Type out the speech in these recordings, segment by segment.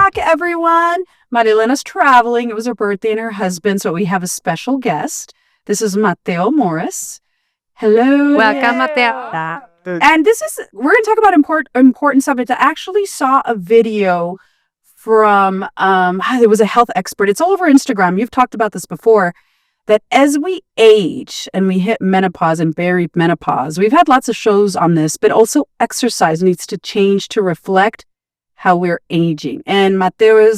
back, everyone. Marilena's traveling. It was her birthday and her husband, so we have a special guest. This is Mateo Morris. Hello. Welcome, Mateo. And we're going to talk about important subject. I actually saw a video from, it was a health expert. It's all over Instagram. You've talked about this before, that as we age and we hit menopause and perimenopause, we've had lots of shows on this, but also exercise needs to change to reflect how we're aging. And Mateo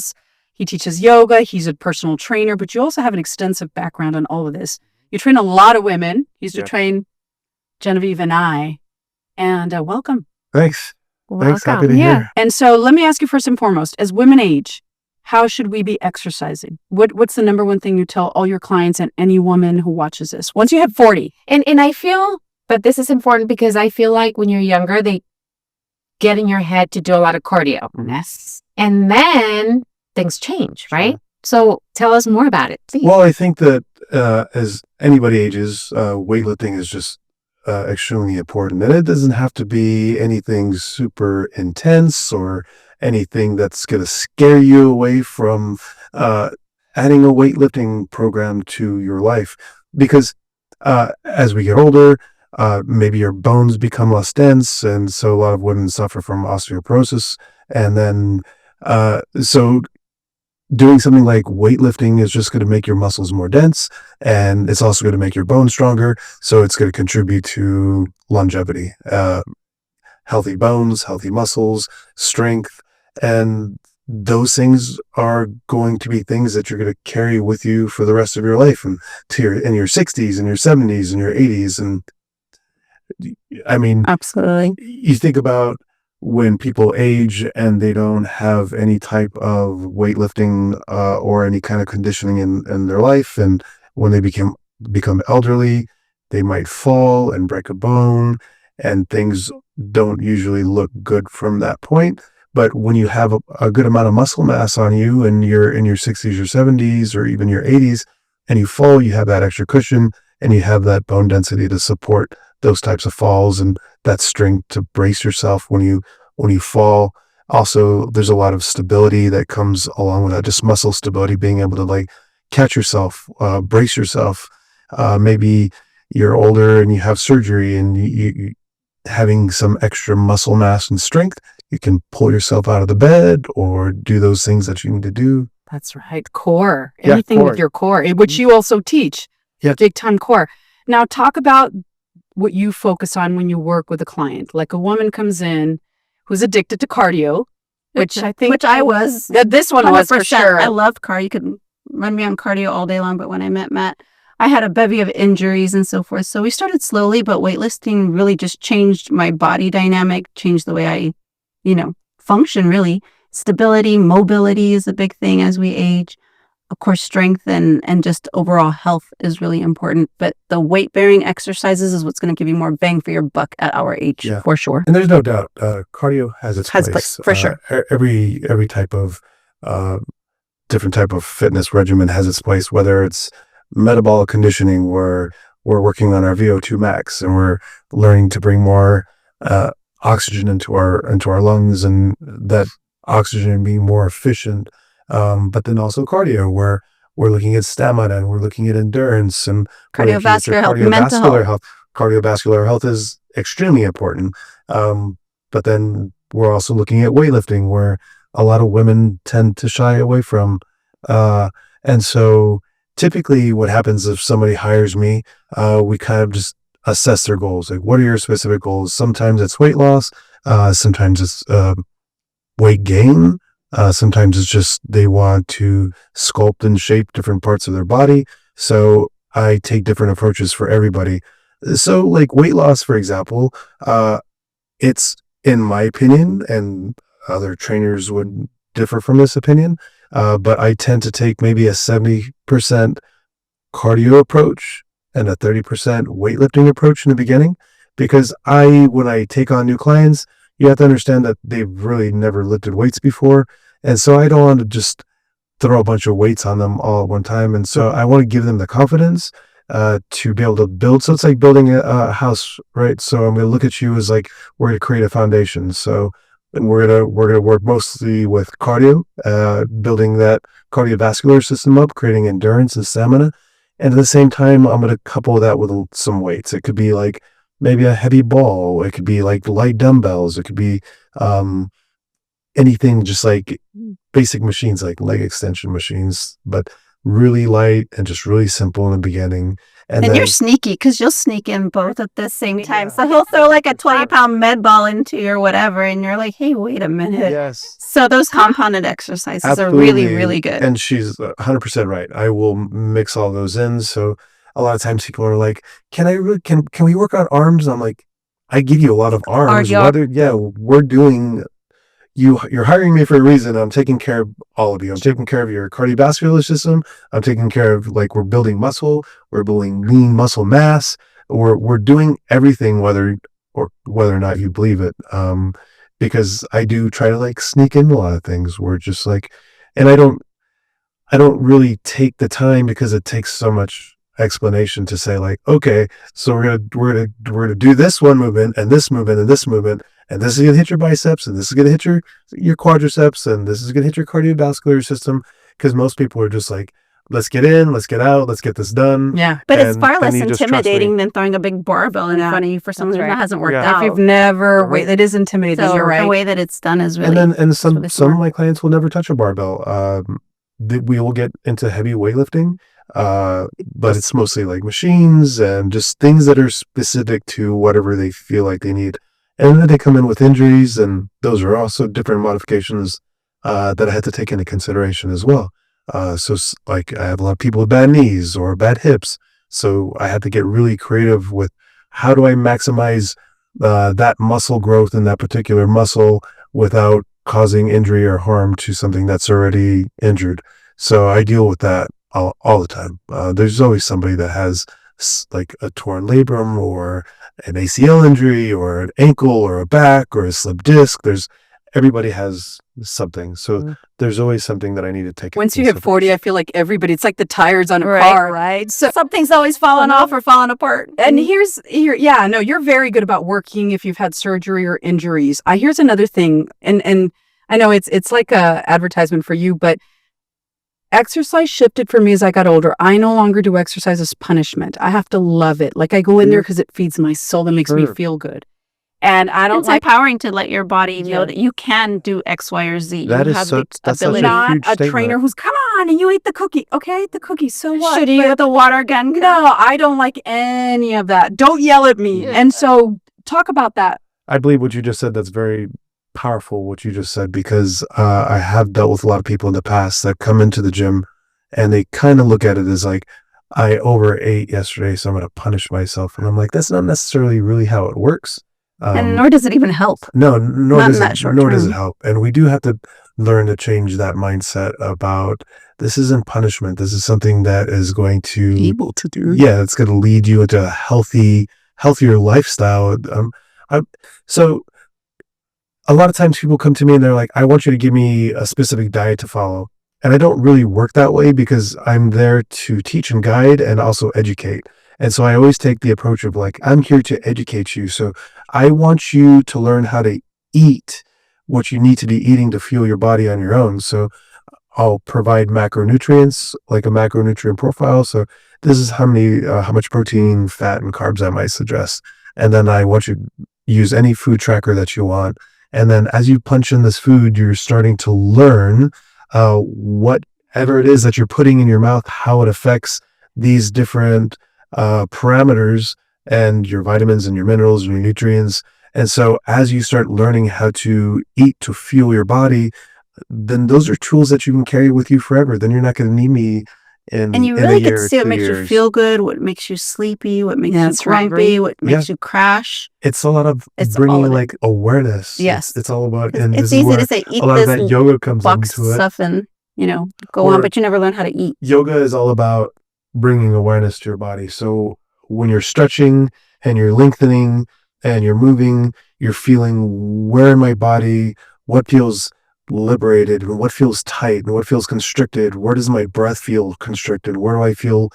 he teaches yoga. He's a personal trainer, but you also have an extensive background on all of this. You train a lot of women. You used to train Genevieve and I. And welcome. Thanks. Welcome. Thanks. Happy to hear. And so let me ask you first and foremost, as women age, how should we be exercising? What's the number one thing you tell all your clients and any woman who watches this? Once you hit 40. And I feel, but this is important because I feel like when you're younger, they get in your head to do a lot of cardio. Yes. And then things change, right? Sure. So tell us more about it, please. Well, I think that as anybody ages, weightlifting is just extremely important. And it doesn't have to be anything super intense or anything that's going to scare you away from adding a weightlifting program to your life. Because as we get older, maybe your bones become less dense. And so a lot of women suffer from osteoporosis. And then, so doing something like weightlifting is just going to make your muscles more dense, and it's also going to make your bones stronger. So it's going to contribute to longevity, healthy bones, healthy muscles, strength. And those things are going to be things that you're going to carry with you for the rest of your life and in your 60s and your 70s and your 80s. And I mean, absolutely. You think about when people age and they don't have any type of weightlifting or any kind of conditioning in their life, and when they become elderly, they might fall and break a bone, and things don't usually look good from that point. But when you have a good amount of muscle mass on you and you're in your 60s or 70s or even your 80s and you fall, you have that extra cushion and you have that bone density to support those types of falls and that strength to brace yourself when you fall. Also, there's a lot of stability that comes along with that, just muscle stability, being able to like catch yourself, brace yourself. Maybe you're older and you have surgery and you having some extra muscle mass and strength, you can pull yourself out of the bed or do those things that you need to do. That's right. Core. Anything with your core, which you also teach. Yeah. Big time core. Now talk about what you focus on when you work with a client. Like a woman comes in who's addicted to cardio, which I was. This one 100%. Was for sure. I loved cardio. You could run me on cardio all day long, but when I met Matt, I had a bevy of injuries and so forth. So we started slowly, but weightlifting really just changed my body dynamic, changed the way I, function really. Stability, mobility is a big thing as we age. Of course, strength and just overall health is really important. But the weight-bearing exercises is what's going to give you more bang for your buck at our age, for sure. And there's no doubt, cardio has its place. For sure. Every type of different type of fitness regimen has its place, whether it's metabolic conditioning where we're working on our VO2 max and we're learning to bring more oxygen into our lungs and that oxygen being more efficient. But then also cardio, where we're looking at stamina and we're looking at endurance and cardiovascular health, mental health. Cardiovascular health is extremely important. But then we're also looking at weightlifting, where a lot of women tend to shy away from. And so typically what happens if somebody hires me, we kind of just assess their goals. Like, what are your specific goals? Sometimes it's weight loss. Sometimes it's weight gain. Sometimes it's just they want to sculpt and shape different parts of their body. So I take different approaches for everybody. So like weight loss, for example, it's, in my opinion, and other trainers would differ from this opinion, but I tend to take maybe a 70% cardio approach and a 30% weightlifting approach in the beginning, because when I take on new clients, you have to understand that they've really never lifted weights before. And so I don't want to just throw a bunch of weights on them all at one time. And so I want to give them the confidence to be able to build. So it's like building a house, right? So I'm going to look at you as like, we're going to create a foundation. So and we're gonna work mostly with cardio, building that cardiovascular system up, creating endurance and stamina. And at the same time, I'm gonna couple that with some weights. It could be like maybe a heavy ball. It could be like light dumbbells. It could be um, anything, just like basic machines like leg extension machines, but really light and just really simple in the beginning. And And then you're sneaky because you'll sneak in both at the same time. Yeah. So he'll throw like a 20-pound med ball into you or whatever, and you're like, hey, wait a minute. yes, So those compounded exercises are absolutely, really, really good. And she's 100% right. I will mix all those in. So a lot of times people are like, can we work on arms? I'm like, I give you a lot of arms. Cardio. We're doing you're hiring me for a reason. I'm taking care of all of you. I'm taking care of your cardiovascular system. I'm taking care of, like, we're building muscle, we're building lean muscle mass. We're doing everything, whether or not you believe it. Because I do try to like sneak in a lot of things. We're just like, and I don't really take the time because it takes so much explanation to say like, okay, so we're gonna do this one movement and this movement and this movement, and this is gonna hit your biceps, and this is gonna hit your quadriceps, and this is gonna hit your cardiovascular system. Because most people are just like, let's get in, let's get out, let's get this done. Yeah. But it's And far then less you just trust me. intimidating than throwing a big barbell in Yeah, front of you for something right. that hasn't worked Yeah. out. If you've never, Right. it is intimidating. So You're the right. way that it's done is really. And some really some of smart. my clients will never touch a barbell. We will get into heavy weightlifting, but it's mostly like machines and just things that are specific to whatever they feel like they need. And then they come in with injuries, and those are also different modifications that I had to take into consideration as well. Like, I have a lot of people with bad knees or bad hips, so I had to get really creative with how do I maximize that muscle growth in that particular muscle without causing injury or harm to something that's already injured. So I deal with that all the time. There's always somebody that has like a torn labrum or an ACL injury or an ankle or a back or a slipped disc. Everybody has something. So there's always something that I need to take. Once you hit 40, I feel like everybody, it's like the tires on a Right. car, right? So, Something's always falling off or falling apart. and yeah, no, you're very good about working if you've had surgery or injuries. Here's another thing, and I know it's like a advertisement for you, but exercise shifted for me as I got older. I no longer do exercise as punishment. I have to love it. Like, I go in there because it feeds my soul and makes me Sure. feel good. And I don't It's like empowering to let your body know Yeah. that you can do X, Y, or Z. That you is have so- the that's such ability. a- not huge a statement. trainer who's, come on, and you ate the cookie. Okay, I ate the cookie. So what? Shooting you But- with a water gun. No, I don't like any of that. Don't yell at me. Yeah. And so talk about that. I believe what you just said, that's very powerful, what you just said, because I have dealt with a lot of people in the past that come into the gym and they kind of look at it as like, I overate yesterday, so I'm going to punish myself. And I'm like, that's not necessarily really how it works. And nor does it even help. No, Not in that short nor does term. it help. And we do have to learn to change that mindset about, this isn't punishment. This is something that is going to Able to do. yeah, it's going to lead you into a healthier lifestyle. So a lot of times people come to me and they're like, I want you to give me a specific diet to follow. And I don't really work that way because I'm there to teach and guide and also educate. And so I always take the approach of like, I'm here to educate you. So I want you to learn how to eat what you need to be eating to fuel your body on your own. So I'll provide macronutrients, like a macronutrient profile. So this is how much protein, fat, and carbs I might suggest. And then I want you to use any food tracker that you want. And then as you punch in this food, you're starting to learn whatever it is that you're putting in your mouth, how it affects these different parameters and your vitamins and your minerals and your nutrients. And so as you start learning how to eat to fuel your body, then those are tools that you can carry with you forever. Then you're not going to need me And you in really a get year to or see what 2 makes you years. feel good, what makes you sleepy, what makes Yeah, you that's right, grumpy, what Yeah. makes you crash. It's a lot of It's all bringing of it. like awareness. Yes. It's all about, It's, and it's this is easy where to say, eat a lot of that this yoga comes box into it. stuff and, go Or- on, but you never learn how to eat. Yoga is all about bringing awareness to your body. So when you're stretching and you're lengthening and you're moving, you're feeling where in my body, what feels liberated and what feels tight and what feels constricted. Where does my breath feel constricted? Where do I feel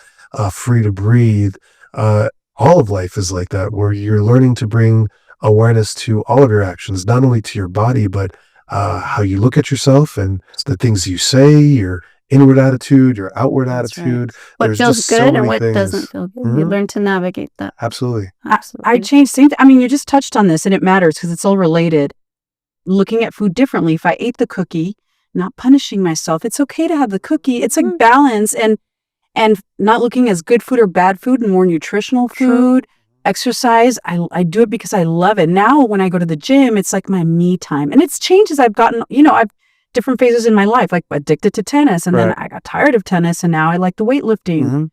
free to breathe? All of life is like that, where you're learning to bring awareness to all of your actions, not only to your body, but how you look at yourself and the things you say, your inward attitude, your outward That's right. attitude. What There's feels just so good and many what things. doesn't feel good. You Mhm. learn to navigate that. Absolutely. I changed things. I mean, you just touched on this and it matters because it's all related. Looking at food differently. If I ate the cookie, not punishing myself, it's okay to have the cookie. It's like balance and not looking as good food or bad food, more nutritional food. Exercise, I do it because I love it. Now when I go to the gym, it's like my me time. And it's changed as I've gotten, I've different phases in my life, like addicted to tennis. And then Right. I got tired of tennis and now I like the weightlifting. Mhm.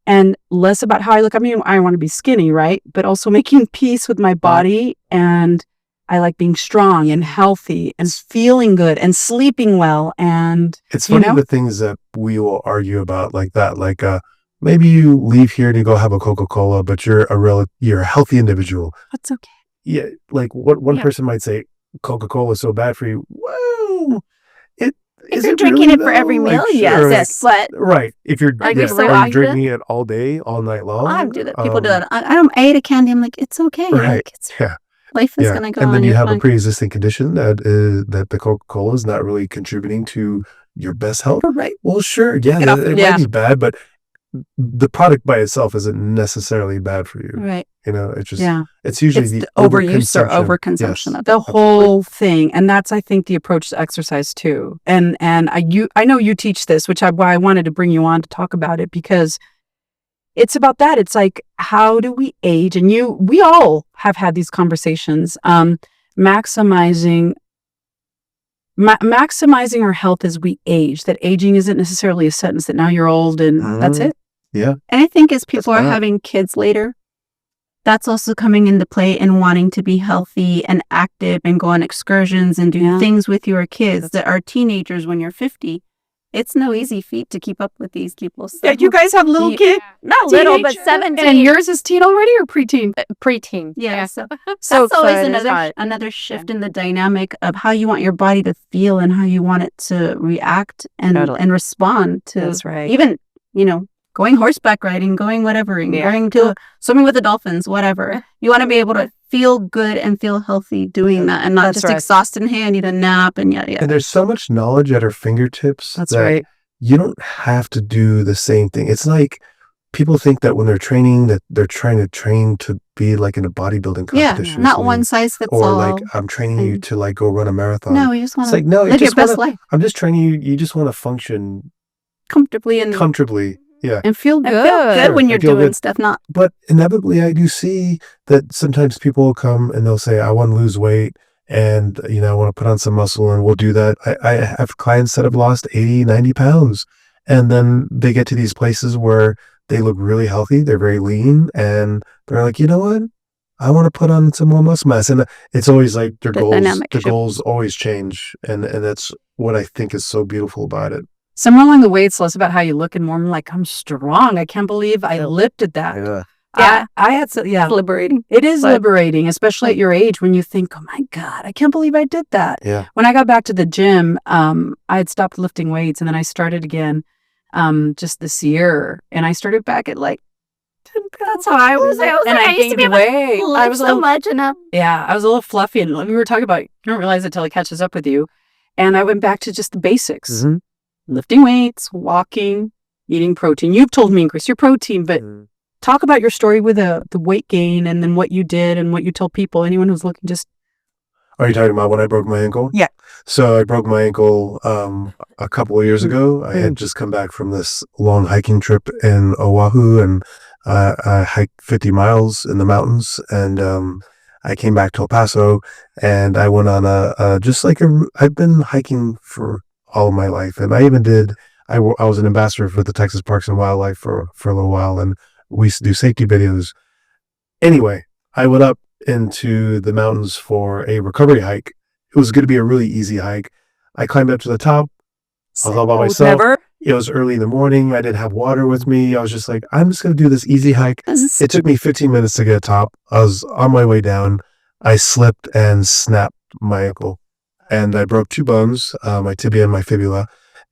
And less about how I look. I mean, I want to be skinny, right? But also making peace with my body. And I like being strong and healthy and feeling good and sleeping well. And It's You funny know? the things that we will argue about like that. Like maybe you leave here to go have a Coca-Cola, but you're a healthy individual. that's okay. Yeah, like what one Yeah. person might say, Coca-Cola is so bad for you. Well, it If is you're it drinking really it for though? every Like, meal, sure, yes. But right. If you're Like, yeah, you're so are you often- drinking it all day, all night long? I do that. People do Um, that. I ate a candy. I'm like, it's okay. Right. Like, Yeah. life is Yeah. gonna go And on. then you You're have a fine. pre-existing condition that the Coca-Cola is not really contributing to your best health. Right. Well, sure. Yeah, Get off it it. Yeah. might be bad, but the product by itself isn't necessarily bad for you. Right. It's just Yeah. it's usually It's the the overuse or overconsumption. overconsumption Yes. of The whole thing. And that's, I think, the approach to exercise too. And I know you teach this, why I wanted to bring you on to talk about it, because it's about that. It's like, how do we age? And we all have had these conversations, maximizing our health as we age, that aging isn't necessarily a sentence that now you're old and that's it. Yeah. And I think as people are fine. having kids later, that's also coming into play and wanting to be healthy and active and go on excursions and do Yeah. things with your kids that are teenagers when you're 50. It's no easy feat to keep up with these people. So, Yeah, you guys have little Yeah. kids? not little, but Teenagers? 17. And yours is teen already or preteen? Preteen. Yeah, so So that's always excited. It's hot. another shift in the dynamic of how you want your body to feel and how you want it to react and Totally. and respond to That's right. even going horseback riding, going whatever, Yeah. going to swimming with the dolphins, whatever. You want to be able to feel good and feel healthy doing that, and not That's just right. exhausted and hey, I need a nap and yada yada. And there's so much knowledge at our fingertips That's that right. you don't have to do the same thing. It's like people think that when they're training that they're trying to train to be like in a bodybuilding Yeah, competition. or not something. one size fits Or all. like I'm training you and- to like go run a marathon. No, you just want It's to like no, you live your just best wanna, life I'm just training you. You just want to function comfortably and comfortably. Yeah. And feel and good. feel good when Sure, you're and feel doing good. stuff. Not But inevitably, I do see that sometimes people will come and they'll say, I want to lose weight and, I want to put on some muscle and we'll do that. I have clients that have lost 80, 90 pounds. And then they get to these places where they look really healthy. They're very lean and they're like, you know what? I want to put on some more muscle mass. And it's always like their The goals, dynamic the shift. goals always change. And that's what I think is so beautiful about it. Somewhere along the way, it's less about how you look and more like, I'm strong. I can't believe I lifted that. Yeah. I had to, yeah. it's liberating. It is But- liberating, especially at your age when you think, oh my God, I can't believe I did that. Yeah. When I got back to the gym, I had stopped lifting weights and then I started again just this year. And I started back at like 10 pounds. That's how I was. And I used to be gained able to weight. I lift was a so little, much and up. yeah, I was a little fluffy. And we were talking about, you don't realize it till it catches up with you. And I went back to just the basics. Mhm. Lifting weights, walking, eating protein. You've told me increase your protein, but talk about your story with the weight gain and then what you did and what you tell people, anyone who's looking just. Are you talking about when I broke my ankle? Yeah. So I broke my ankle a couple of years ago. I had just come back from this long hiking trip in Oahu and I hiked 50 miles in the mountains and I came back to El Paso and I went on I've been hiking for all of my life. And I even I was an ambassador for the Texas Parks and Wildlife for a little while. And we used to do safety videos. Anyway, I went up into the mountains for a recovery hike. It was going to be a really easy hike. I climbed up to the top. I was all by myself. Never. It was early in the morning. I didn't have water with me. I was just like, I'm just going to do this easy hike. It took me 15 minutes to get to the top. I was on my way down. I slipped and snapped my ankle. And I broke 2 bones, my tibia and my fibula.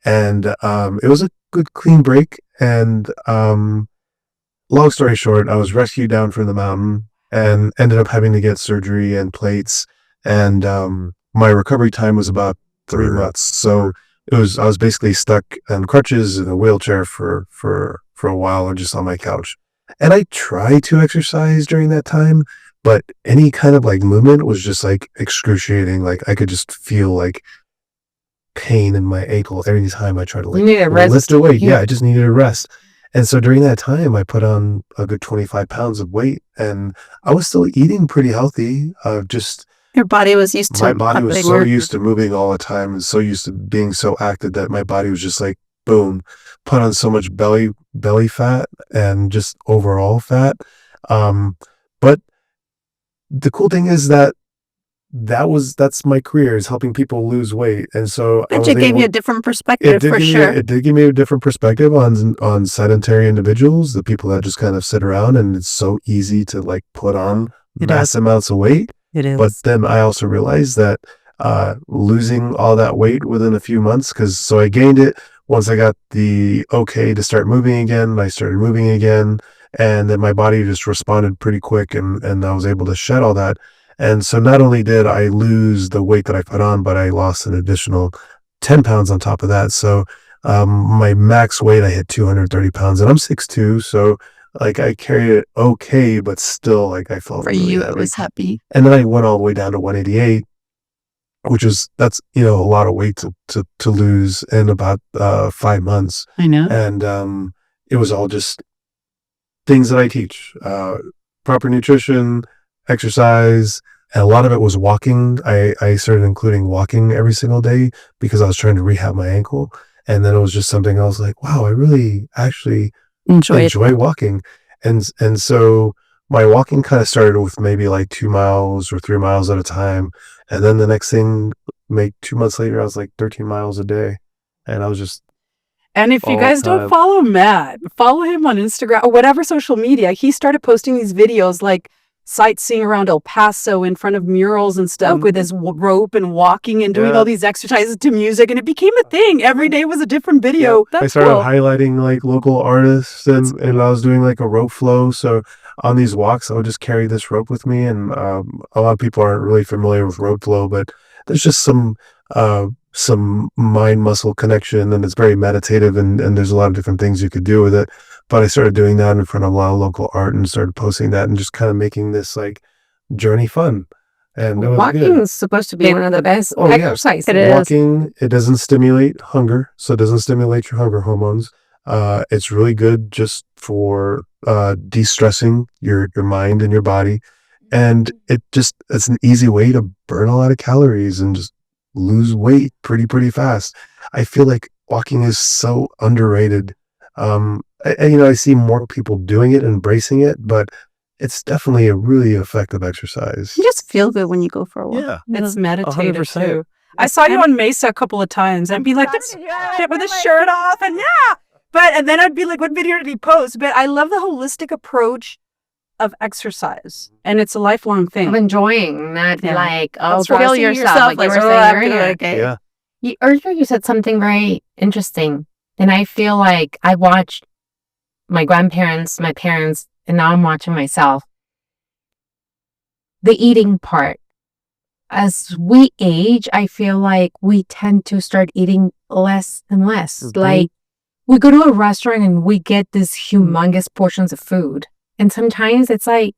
And it was a good, clean break. And long story short, I was rescued down from the mountain. and ended up having to get surgery and plates. And my recovery time was about 3 months. So I was basically stuck on crutches in a wheelchair for a while, or just on my couch. And I tried to exercise during that time, but any kind of like movement was just like excruciating. Like I could just feel like pain in my ankle every time I tried to You need a rest. lift a weight. Yeah, I just needed a rest. And so during that time, I put on a good 25 pounds of weight, and I was still eating pretty healthy. Just Your body was used to my body was big so work. used to moving all the time, and so used to being so active, that my body was just like, boom, put on so much belly fat and just overall fat. But the cool thing is that's my career, is helping people lose weight. And so I It was just gave able, you a different perspective for sure. it did give me a different perspective on sedentary individuals, the people that just kind of sit around, and it's so easy to like put on It mass is. amounts of weight. It is. But then I also realized that losing all that weight within a few months, so I gained it once I got the okay to start moving again. I started moving again, and then my body just responded pretty quick, and I was able to shed all that. And so not only did I lose the weight that I put on, but I lost an additional 10 pounds on top of that. So my max weight, I hit 230 pounds, and I'm 6'2", so like I carried it okay, but still like I felt For really you, heavy. it was happy. And then I went all the way down to 188, that's a lot of weight to lose in about 5 months. I know. And it was all just things that I teach, proper nutrition, exercise, and a lot of it was walking. I started including walking every single day because I was trying to rehab my ankle. And then it was just something else like, wow, I really actually Enjoy enjoy walking. And so my walking kind of started with maybe like 2 miles or 3 miles at a time. And then the next thing, maybe 2 months later, I was like 13 miles a day. And I was just, And if you all guys the don't time. follow Matt, follow him on Instagram or whatever social media. He started posting these videos like sightseeing around El Paso in front of murals and stuff with his rope and walking and doing Yeah. all these exercises to music. And it became a thing. Every day was a different video. I That's started cool. highlighting like local artists, and I was doing like a rope flow. So on these walks, I would just carry this rope with me. And a lot of people aren't really familiar with rope flow, but there's just some mind muscle connection, and it's very meditative, and there's a lot of different things you could do with it. But I started doing that in front of a lot of local art, and started posting that, and just kind of making this like journey fun. And it was Walking good. is supposed to be one of the best Oh, yeah. exercises. It is. Walking, it doesn't stimulate hunger, so it doesn't stimulate your hunger hormones. It's really good just for de-stressing your mind and your body, and it's an easy way to burn a lot of calories and just lose weight pretty fast. I feel like walking is so underrated. I see more people doing it, embracing it, but it's definitely a really effective exercise. You just feel good when you go for a walk. It's meditative 100%. too. I saw you on Mesa a couple of times and be like, "That's shit," with his shirt off, and and then I'd be like, "What video did he post?" But I love the holistic approach of exercise, and it's a lifelong Of thing. enjoying, not Yeah. like, Kill forcing yourself. like you were "Oh, I saying have to go earlier. again." Yeah. Earlier you said something very interesting, and I feel like I watched my grandparents, my parents, and now I'm watching myself. The eating part. As we age, I feel like we tend to start eating less and less. Mhm. Like we go to a restaurant and we get these humongous portions of food, and sometimes it's like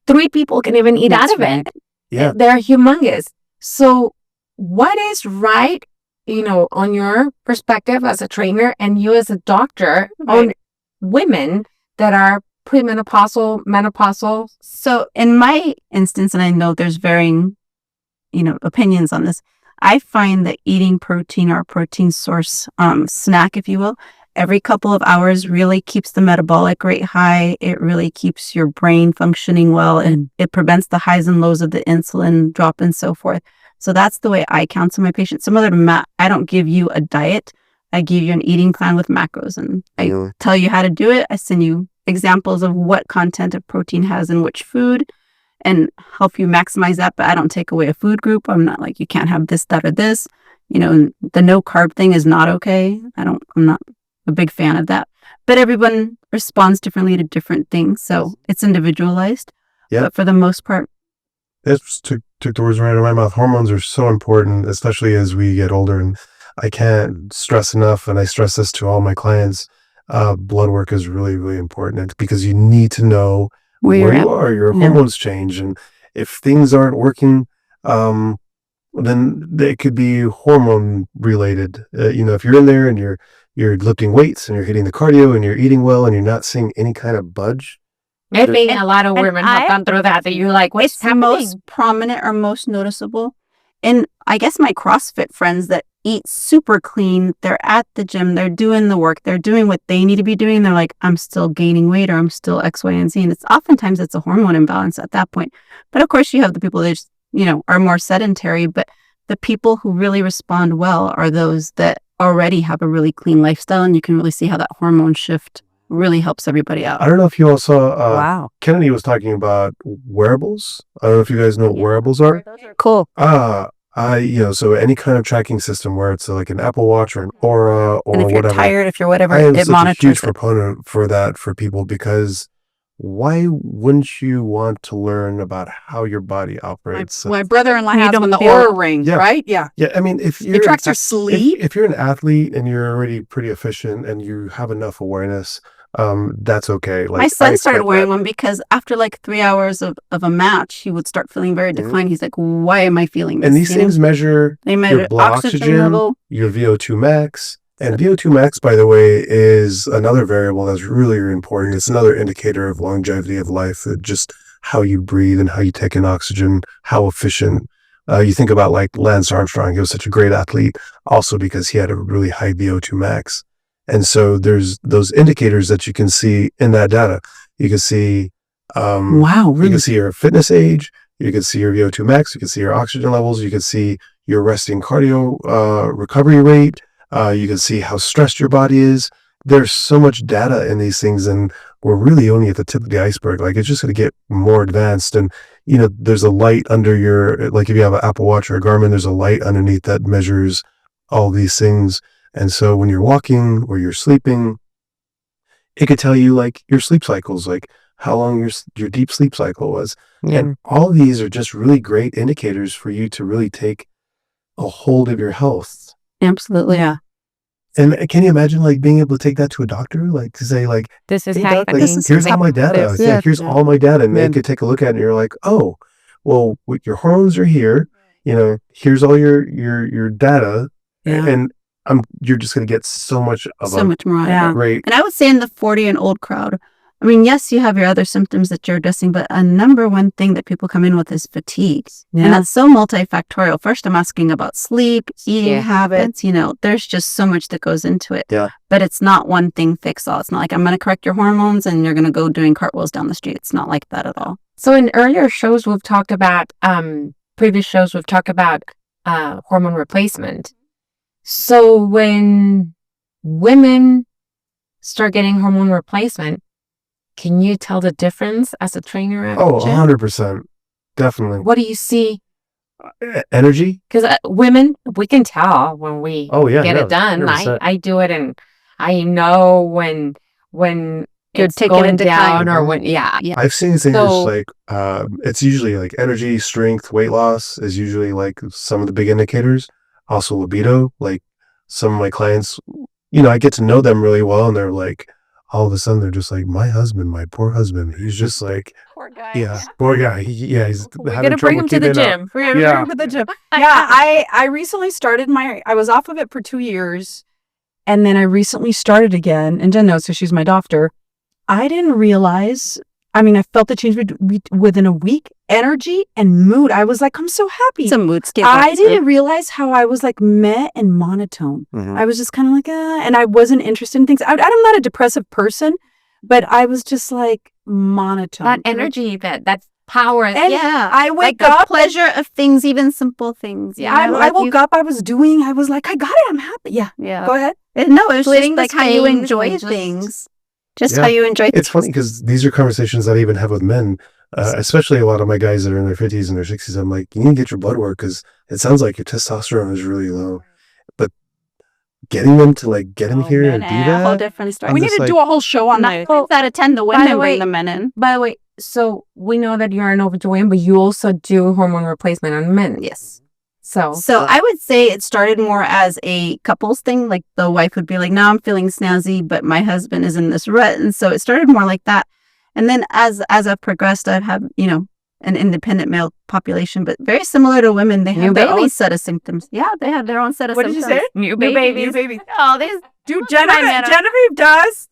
3 people can even eat That's out of right. it. Yeah. They're humongous. So what is right, on your perspective as a trainer and you as a doctor on women that are premenopausal, menopausal? So in my instance, and I know there's varying, opinions on this, I find that eating protein or protein source snack, if you will, every couple of hours really keeps the metabolic rate high. It really keeps your brain functioning well, and it prevents the highs and lows of the insulin drop and so forth. So that's the way I counsel my patients. Similar to Matt, I don't give you a diet. I give you an eating plan with macros, and I tell you how to do it. I send you examples of what content of protein has in which food and help you maximize that. But I don't take away a food group. I'm not like, you can't have this, that, or this. The no carb thing is not okay. I'm not a big fan of that. But everyone responds differently to different things. So it's individualized. Yeah. But for the most part, That's took the words right out of my mouth. Hormones are so important, especially as we get older. And I can't stress enough, and I stress this to all my clients. Blood work is really, really important because you need to know where you are. Your hormones change, and if things aren't working, then they could be hormone related. If you're in there and you're lifting weights and you're hitting the cardio and you're eating well and you're not seeing any kind of budge. I think a lot of women have gone through that you're like, what's it's happening? most prominent or most noticeable. And I guess my CrossFit friends that eat super clean, they're at the gym, they're doing the work, they're doing what they need to be doing. They're like, I'm still gaining weight or I'm still X, Y, and Z. And oftentimes it's a hormone imbalance at that point. But of course you have the people that just, are more sedentary, but the people who really respond well are those that already have a really clean lifestyle. And you can really see how that hormone shift really helps everybody out. I don't know if you all saw, Wow. Kennedy was talking about wearables. I don't know if you guys know what wearables are. Cool. So any kind of tracking system where it's like an Apple Watch or an Aura or And if you're whatever. tired, if you're whatever, I am it such a monitors huge it. proponent for that for people because why wouldn't you want to learn about how your body operates? My brother-in-law You has don't one, the feel- Aura ring, Yeah. right? Yeah. Yeah, I mean, if It tracks your sleep. if you're an athlete and you're already pretty efficient and you have enough awareness, that's okay. Like My son I started expect wearing that. one because after like 3 hours of a match, he would start feeling very Mhm. declined. He's like, why am I feeling this? And these things measure they measure your blood oxygen, level. your VO2 max. And VO2 max, by the way, is another variable that's really, really important. It's another indicator of longevity of life, just how you breathe and how you take in oxygen, how efficient. You think about like Lance Armstrong, he was such a great athlete, also because he had a really high VO2 max. And so there's those indicators that you can see in that data. You can see, Wow, you really? can see your fitness age, you can see your VO2 max, you can see your oxygen levels, you can see your resting cardio recovery rate, you can see how stressed your body is. There's so much data in these things, and we're really only at the tip of the iceberg. Like, it's just going to get more advanced. And, there's a light under like if you have an Apple Watch or a Garmin, there's a light underneath that measures all these things. And so when you're walking or you're sleeping, it could tell you like your sleep cycles, like how long your deep sleep cycle was. Yeah. And all these are just really great indicators for you to really take a hold of your health. Absolutely. Yeah. And can you imagine like being able to take that to a doctor, like to say like, This is hey, doc, happening. like, here's all my data. Yeah. Yeah, here's Yeah. all my data. And they Man. could take a look at it and you're like, oh, well, your hormones are here, here's all your data. Yeah. And you're just going to get so much of So much more out of Yeah. it. great. And I would say in the 40 and old crowd, I mean, yes, you have your other symptoms that you're addressing, but a number one thing that people come in with is fatigue. Yeah. And that's so multifactorial. First, I'm asking about sleep, eating Yeah. habits. There's just so much that goes into it. Yeah. But it's not one thing fix all. It's not like I'm going to correct your hormones and you're going to go doing cartwheels down the street. It's not like that at all. So in earlier shows, we've talked about, previous shows, we've talked about hormone replacement. So when women start getting hormone replacement, can you tell the difference as a trainer at Oh, gym? 100%. Definitely. What do you see? Energy? Because women, we can tell when we Oh, yeah. get no, it done. 100%. I do it, and I know when You're it's taking going a decline. down or when, yeah. I've seen things So- like, it's usually like energy, strength, weight loss is usually like some of the big indicators. Also libido, like some of my clients, I get to know them really well and they're like, all of a sudden they're just like, my poor husband, he's just like, Poor guy. yeah, poor guy. He's We're having gonna trouble bring him to the keeping up. gym. We're gonna Yeah. bring him to the gym. Yeah, I recently started I was off of it for 2 years, and then I recently started again. And Jen knows, so she's my doctor. I didn't realize. I mean, I felt the change within a week. Energy and mood. I was like, I'm so happy. It's a mood scale. I didn't realize how I was like meh and monotone. Mhm. I was just kind of like, and I wasn't interested in things. I'm not a depressive person, but I was just like monotone. That energy, that power. And Yeah. I Like wake the up. pleasure of things, even simple things. Yeah. I woke up. I was like, I got it. I'm happy. Yeah. Yeah. Go ahead. No, it was Splitting just like the how you pain enjoy and just- things. Just Yeah. how you enjoy It's funny because these are conversations that I even have with men, especially a lot of my guys that are in their 50s and their 60s. I'm like, you need to get your blood work because it sounds like your testosterone is really low. But getting them to like get in here and do a whole that, different story. I'm We need just to like- do a whole show on that. Nine times out of 10, the women the way- bring the men in. By the way, So we know that you're an OBGYN, but you also do hormone replacement on men. Yes. So So I would say it started more as a couples thing. Like the wife would be like, "No, I'm feeling snazzy, but my husband is in this rut," and so it started more like that. And then as I've progressed, I've had an independent male population, but very similar to women, they have their own set of symptoms. Yeah, they have their own set of What did symptoms. you say? new New babies. baby. Oh, these Dude, Genevieve does.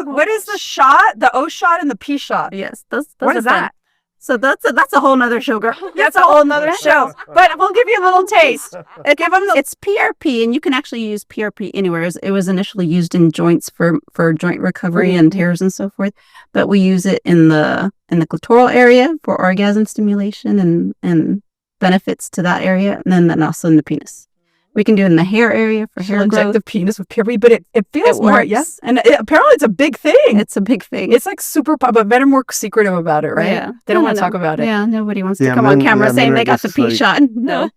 What is the shot? The O shot and the P shot. yes, those What are is fun. that? So that's a whole nother show, girl. That's a whole nother show. But we'll give you a little taste. Give them the. It's PRP, and you can actually use PRP anywhere. It was initially used in joints for joint recovery and tears and so forth, but we use it in the clitoral area for orgasm stimulation and benefits to that area, and then also in the penis. We can do it in the hair area for hair Inject growth. the penis with PRP, but it feels It more, works. yes. And apparently it's a big thing. It's a big thing. It's like super pop, but men are more secretive about it, right? Yeah. They don't No, want to no. talk about it. Yeah, nobody wants to Yeah, come on men- camera yeah, saying men are they got the just P like- shot. No.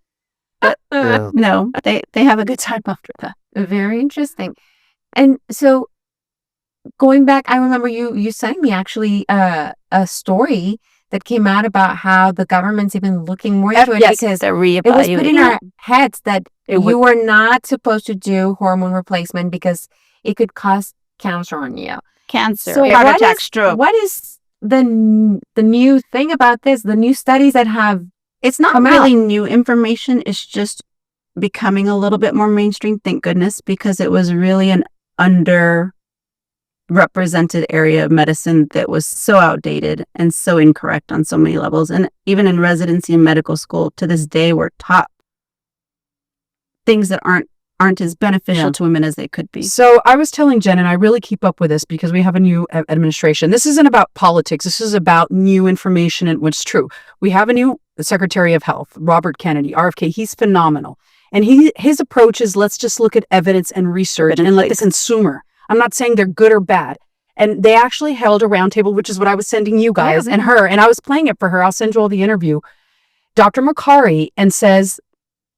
Yeah. No, they have a good time after that. Very interesting. And so going back, I remember you sent me actually a story that came out about how the government's even looking more into it yes, because They're it was put in reevaluating. our heads that It you were not supposed to do hormone replacement because it could cause cancer on you. Cancer, So heart what attack, is- stroke. What is the new thing about this? The new studies that have It's not come out? really new information. It's just becoming a little bit more mainstream, thank goodness, because it was really an underrepresented area of medicine that was so outdated and so incorrect on so many levels. And even in residency and medical school, to this day, we're taught things that aren't as beneficial Yeah. to women as they could be. So I was telling Jen, and I really keep up with this because we have a new administration. This isn't about politics. This is about new information and what's true. We have a new Secretary of Health, Robert Kennedy, RFK. He's phenomenal. And his approach is let's just look at evidence and research and let the consumer. I'm not saying they're good or bad. And they actually held a roundtable, which is what I was sending you guys and her. And I was playing it for her. I'll send you all the interview. Dr. Makari, and says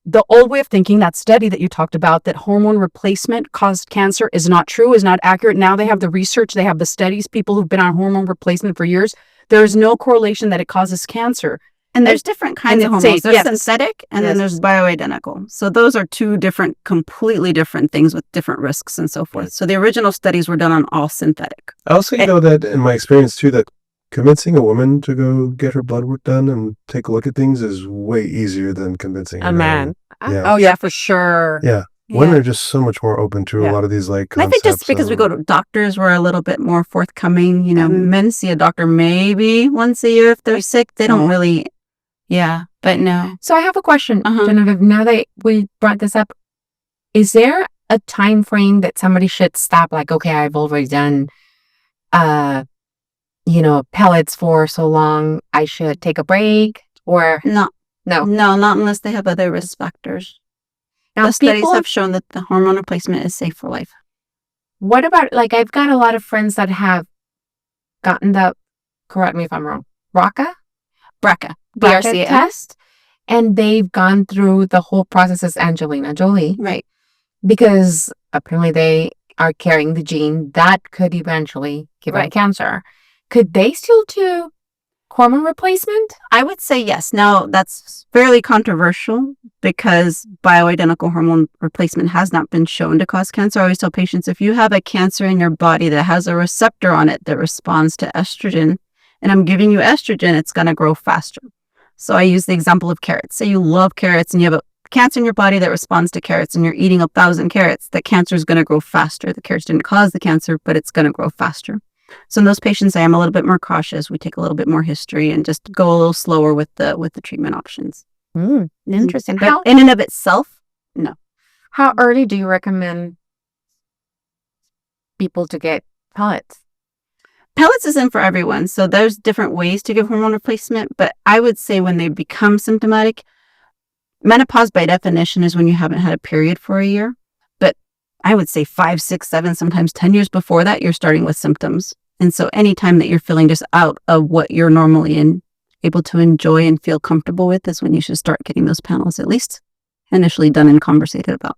the old way of thinking, that study that you talked about, that hormone replacement caused cancer is not true, is not accurate. Now they have the research, they have the studies, people who've been on hormone replacement for years. There's no correlation that it causes cancer. And there's different kinds of it's hormones. safe, There's yes. synthetic and Yes. then there's bioidentical. So those are two completely different things with different risks and so forth. So the original studies were done on all synthetic. I also know that in my experience too, that convincing a woman to go get her blood work done and take a look at things is way easier than convincing a man. Yeah. Oh yeah, for sure. Yeah. Women are just so much more open to Yeah. a lot of these like And I think just concepts because we and- go to doctors, we're a little bit more forthcoming. Mhm. Men see a doctor maybe once a year if they're sick. They don't really, but no. So I have a question, Uh-huh. Genevieve. Now that we brought this up, is there a time frame that somebody should stop? Like, okay, I've already done, pellets for so long. I should take a break, or No, no? not unless they have other risk factors. Now, The studies people- have shown that the hormone replacement is safe for life. What about, like, I've got a lot of friends that have gotten the, correct me if I'm wrong, BRCA BRCA test, and they've gone through the whole process as Angelina Jolie, Right. because apparently they are carrying the gene that could eventually give them Right. cancer. Could they still do hormone replacement? I would say yes. Now, that's fairly controversial because bioidentical hormone replacement has not been shown to cause cancer. I always tell patients, if you have a cancer in your body that has a receptor on it that responds to estrogen, and I'm giving you estrogen, it's going to grow faster. So I use the example of carrots. Say you love carrots and you have a cancer in your body that responds to carrots and you're eating 1,000 carrots, the cancer is going to grow faster. The carrots didn't cause the cancer, but it's going to grow faster. So in those patients, I am a little bit more cautious. We take a little bit more history and just go a little slower with the treatment options. Interesting. But in and of itself, How early do you recommend people to get pellets? pellets isn't for everyone. So there's different ways to give hormone replacement. But I would say when they become symptomatic, menopause by definition is when you haven't had a period for a year. But I would say 5, 6, 7, sometimes 10 years before that, you're starting with symptoms. And so anytime that you're feeling just out of what you're normally able to enjoy and feel comfortable with is when you should start getting those panels at least initially done and conversated about.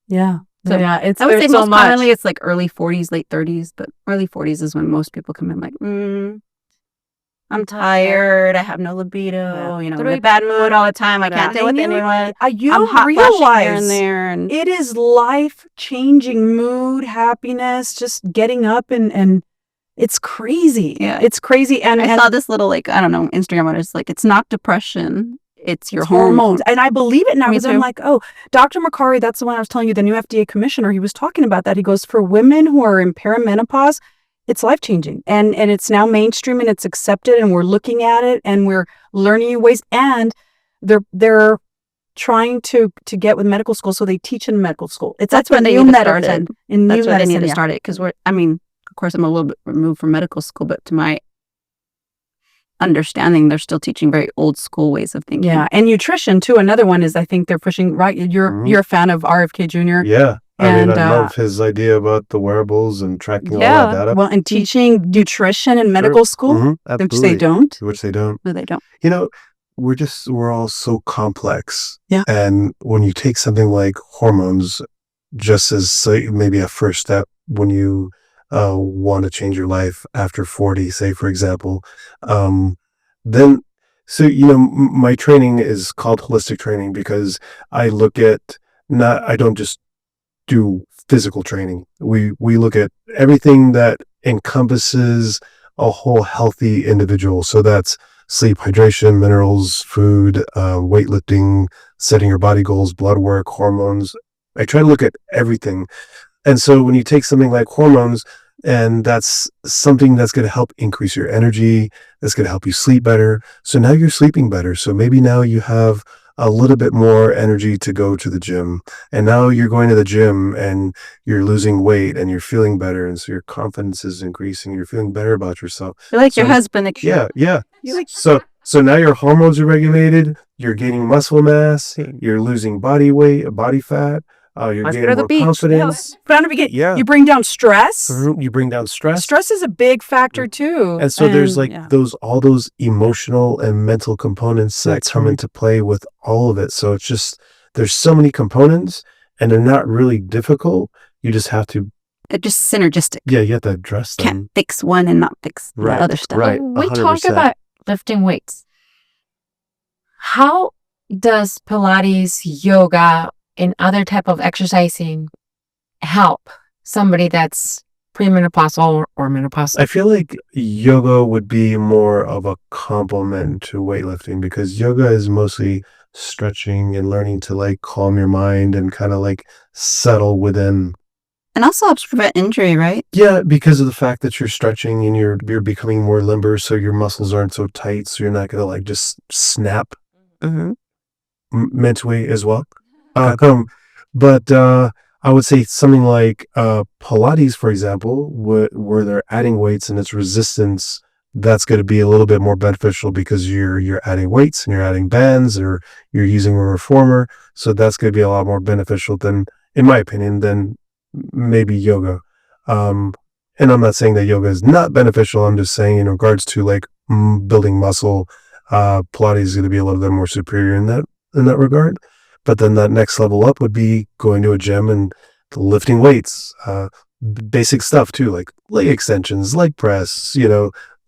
Yeah. So yeah, it's I would say there's so most much. commonly it's like early 40s, late 30s, but early 40s is when most people come in like, I'm tired. I have no libido. You know, I'm in a bad mood all the time. I can't deal with anyone. You I'm don't hot flashing here realize and there, and it is life-changing mood, happiness, just getting up and it's crazy. Yeah. It's crazy. And I saw this little like I don't know Instagram one. It's like it's not depression. It's your it's hormones. hormones. And I believe it now Me because I'm too. like, oh, Dr. Makari, that's the one I was telling you, the new FDA commissioner, he was talking about that. He goes, for women who are in perimenopause, it's life-changing. And it's now mainstream and it's accepted and we're looking at it and we're learning new ways. And they're trying to get with medical school, so they teach in medical school. That's like when the they new need to start medicine. it. In That's new where they medicine, need to yeah. start it because I mean, of course, I'm a little bit removed from medical school, but to my understanding, they're still teaching very old school ways of thinking. Yeah, and nutrition too. Another one is I think they're pushing. Right, you're a fan of RFK Jr. Yeah. I mean, And, I love his idea about the wearables and tracking all Yeah, that data. well, and teaching nutrition in medical school, Mhm, which absolutely. they don't. Which they don't. No, they don't. You know, we're all so complex. Yeah. And when you take something like hormones, just as say, maybe a first step when you want to change your life after 40, say, for example, then, so, my training is called holistic training because I look at I don't just do physical training. We look at everything that encompasses a whole healthy individual. So that's sleep, hydration, minerals, food, weightlifting, setting your body goals, blood work, hormones. I try to look at everything. And so when you take something like hormones, and that's something that's going to help increase your energy, that's going to help you sleep better. So now you're sleeping better. So maybe now you have a little bit more energy to go to the gym. And now you're going to the gym and you're losing weight and you're feeling better. And so your confidence is increasing. You're feeling better about yourself. You're like your So- husband. Yeah, yeah. You like- So now your hormones are regulated, you're gaining muscle mass, you're losing body weight, body fat, you're Let's go gaining to the more beach. confidence. From the beginning, Yeah. you bring down stress. You bring down stress. Stress is a big factor too. And so there's like yeah. all those emotional and mental components that That's come right. into play with all of it. So it's just, there's so many components and they're not really difficult. You just have to, It's just synergistic. you have to address them. Can't fix one and not fix Right, the other stuff. right. We 100%. talked about lifting weights. How does Pilates, yoga, and other type of exercising help somebody that's premenopausal or menopausal? I feel like yoga would be more of a complement to weightlifting because yoga is mostly stretching and learning to like calm your mind and kind of like settle within. And also helps prevent injury, right? Yeah, because of the fact that you're stretching and you're becoming more limber, so your muscles aren't so tight, so you're not gonna like just snap Mm-hmm. mentally as well. But I would say something like Pilates, for example, where they're adding weights and it's resistance, that's going to be a little bit more beneficial because you're adding weights and you're adding bands or you're using a reformer. So that's going to be a lot more beneficial than, in my opinion, than maybe yoga. And I'm not saying that yoga is not beneficial. I'm just saying in regards to like building muscle, Pilates is going to be a little bit more superior in that regard. But then that next level up would be going to a gym and lifting weights, basic stuff too, like leg extensions, leg press,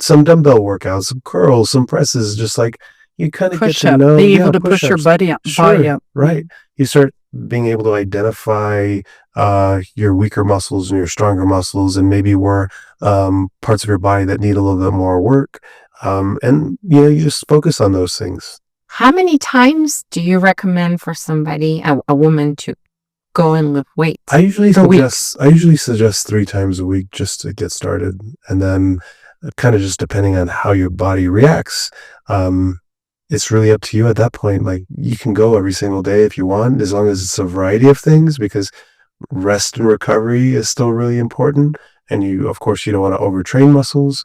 some dumbbell workouts, some curls, some presses, just like you kind of get Push to up, know. being able to push your push-ups. body up. Sure, right. You start being able to identify your weaker muscles and your stronger muscles and maybe where parts of your body that need a little bit more work. And you just focus on those things. How many times do you recommend for somebody, a woman, to go and lift weights? I usually per week? suggest 3 times a week just to get started, and then kind of just depending on how your body reacts. It's really up to you at that point. Like you can go every single day if you want, as long as it's a variety of things, because rest and recovery is still really important. And of course, you don't want to overtrain muscles.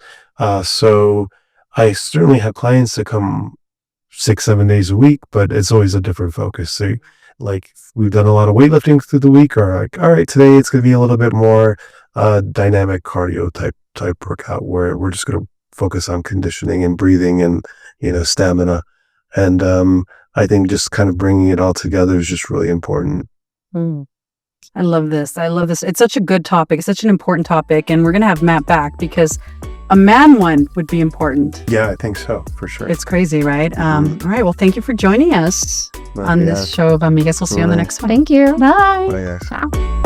So I certainly have clients that come 6-7 days a week, but it's always a different focus. So like we've done a lot of weightlifting through the week, or like, all right, today it's going to be a little bit more dynamic cardio type workout where we're just going to focus on conditioning and breathing and, stamina. And I think just kind of bringing it all together is just really important. Mm. I love this. I love this. It's such a good topic. It's such an important topic. And we're going to have Matt back because a man one would be important. Yeah, I think so, for sure. It's crazy, right? All right. Well, thank you for joining us on this show of Amigas. We'll see you on the next one. Thank you. Bye. Bye, guys. Ciao.